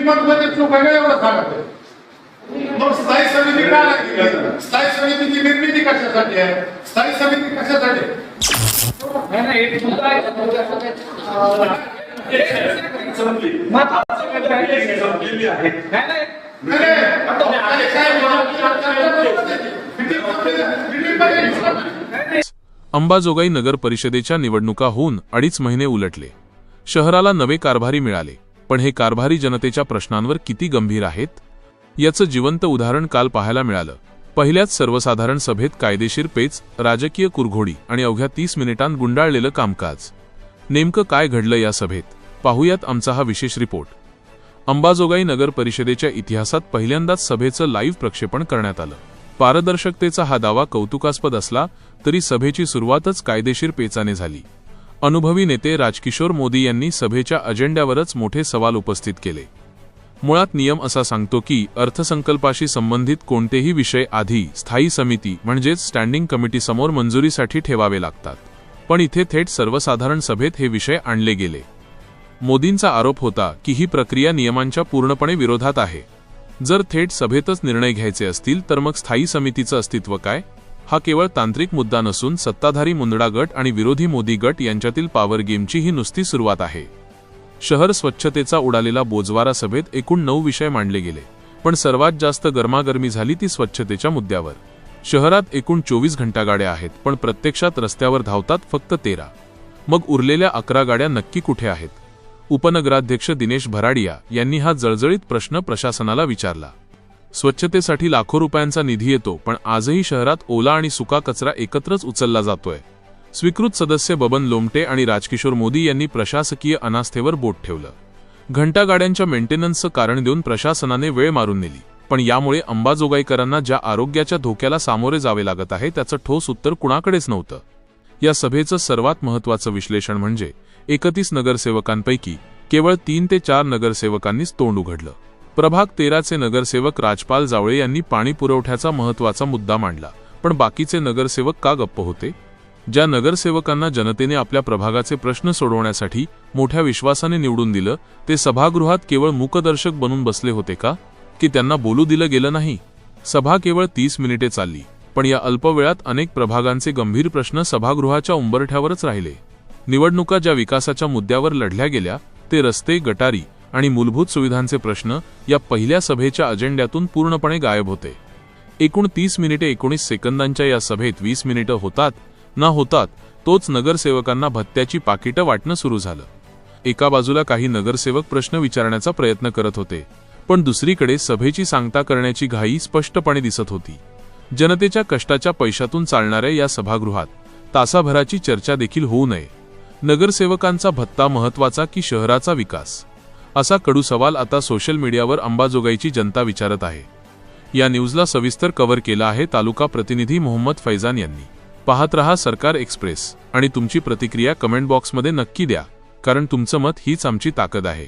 मध्ये चूक आहे एवढं सांगतोय. मग स्थायी समिती का लागली? स्थायी समितीची निर्मिती कशासाठी आहे? स्थायी समिती कशासाठी? अंबाजोगाई नगर परिषदेच्या निवडणुका होऊन 2.5 महिने उलटले. शहराला नवे कारभारी मिळाले, पण हे कारभारी जनतेच्या प्रश्नांवर किती गंभीर आहेत याचं जिवंत उदाहरण काल पाहायला मिळालं. पहिल्याच सर्वसाधारण सभेत कायदेशीर पेच, राजकीय कुरघोडी आणि अवघ्या 30 मिनिटांत गुंडाळलेलं कामकाज. नेमकं काय घडलं या सभेत? पाहूयात आमचा हा विशेष रिपोर्ट. अंबाजोगाई नगर परिषदेच्या इतिहासात पहिल्यांदाच सभेचं लाईव्ह प्रक्षेपण करण्यात आलं. पारदर्शकतेचा हा दावा कौतुकास्पद असला तरी सभेची सुरुवातच कायदेशीर पेचाने झाली. अनुभवी नेते राजकिशोर मोदी यांनी सभेच्या अजेंड्यावरच मोठे सवाल उपस्थित केले. मुळात नियम असा सांगतो की अर्थसंकल्पाशी संबंधित कोणतेही विषय आधी स्थायी समिती म्हणजेच स्टँडिंग कमिटीसमोर मंजुरीसाठी ठेवावे लागतात. पण इथे थेट सर्वसाधारण सभेत हे विषय आणले गेले. मोदींचा आरोप होता की ही प्रक्रिया नियमांच्या पूर्णपणे विरोधात आहे. जर थेट सभेतच निर्णय घ्यायचे असतील तर मग स्थायी समितीचं अस्तित्व काय? हा केवळ तांत्रिक मुद्दा नसून सत्ताधारी मुंदडा गट आणि विरोधी मोदी गट यांच्यातील पॉवर गेमची ही नुसती सुरुवात आहे. शहर स्वच्छतेचा उडालेला बोजवारा सभेत एकूण 9 विषय मांडले गेले, पण सर्वात जास्त गरमागरमी झाली ती स्वच्छतेच्या मुद्द्यावर. शहरात एकूण 24 घंटागाड्या आहेत, पण प्रत्यक्षात रस्त्यावर धावतात फक्त 13. मग उरलेल्या 11 गाड्या नक्की कुठे आहेत? उपनगराध्यक्ष दिनेश भराडिया यांनी हा जळजळीत प्रश्न प्रशासनाला विचारला. स्वच्छतेसाठी लाखो रुपयांचा निधी येतो, पण आजही शहरात ओला आणि सुका कचरा एकत्रच उचलला जातोय. स्वीकृत सदस्य बबन लोमटे आणि राजकिशोर मोदी यांनी प्रशासकीय अनास्थेवर बोट ठेवलं. घंटागाड्यांच्या मेंटेनन्सचं कारण देऊन प्रशासनाने वेळ मारून नेली, पण यामुळे अंबाजोगाईकरांना ज्या आरोग्याच्या धोक्याला सामोरे जावे लागत आहे त्याचं ठोस उत्तर कुणाकडेच नव्हतं. या सभेचं सर्वात महत्त्वाचं विश्लेषण म्हणजे 31 नगरसेवकांपैकी केवळ 3 ते 4 नगरसेवकांनीच तोंड उघडलं. प्रभाग 13चे नगरसेवक राजपाल जावळे यांनी पाणी पुरवठ्याचा महत्त्वाचा मुद्दा मांडला, पण बाकीचे नगरसेवक का गप्प होते? ज्या नगरसेवकांना जनतेने आपल्या प्रभागाचे प्रश्न सोडवण्यासाठी मोठ्या विश्वासाने निवडून दिलं, ते सभागृहात केवळ मूकदर्शक बनून बसले होते का? की त्यांना बोलू दिलं गेलं नाही? सभा केवळ 30 मिनिटे चालली, पण या अल्पवेळात अनेक प्रभागांचे गंभीर प्रश्न सभागृहाच्या उंबरठ्यावरच राहिले. निवडणुका ज्या विकासाच्या मुद्द्यावर लढल्या गेल्या, ते रस्ते, गटारी आणि मूलभूत सुविधांचे प्रश्न या पहिल्या सभेच्या अजेंड्यातून पूर्णपणे गायब होते. एकूण 30 मिनिटे 19 सेकंदांच्या या सभेत 20 मिनिटं होतात ना होतात तोच नगरसेवकांना भत्त्याची पाकिटं वाटणं सुरू झालं. एका बाजूला काही नगरसेवक प्रश्न विचारण्याचा प्रयत्न करत होते, पण दुसरीकडे सभेची सांगता करण्याची घाई स्पष्टपणे दिसत होती. जनतेच्या कष्टाच्या पैशातून चालणाऱ्या या सभागृहात तासाभराची चर्चा देखील होऊ नये. नगरसेवकांचा भत्ता महत्त्वाचा की शहराचा विकास? असा कडू सवाल आता सोशल मीडियावर अंबाजोगाईची जनता विचारत आहे. या न्यूजला सविस्तर कव्हर केला आहे तालुका प्रतिनिधी मोहम्मद फैजान यांनी. पाहत रहा सरकार एक्सप्रेस आणि तुमची प्रतिक्रिया कमेंट बॉक्समध्ये नक्की द्या, कारण तुमचं मत हीच आमची ताकद आहे.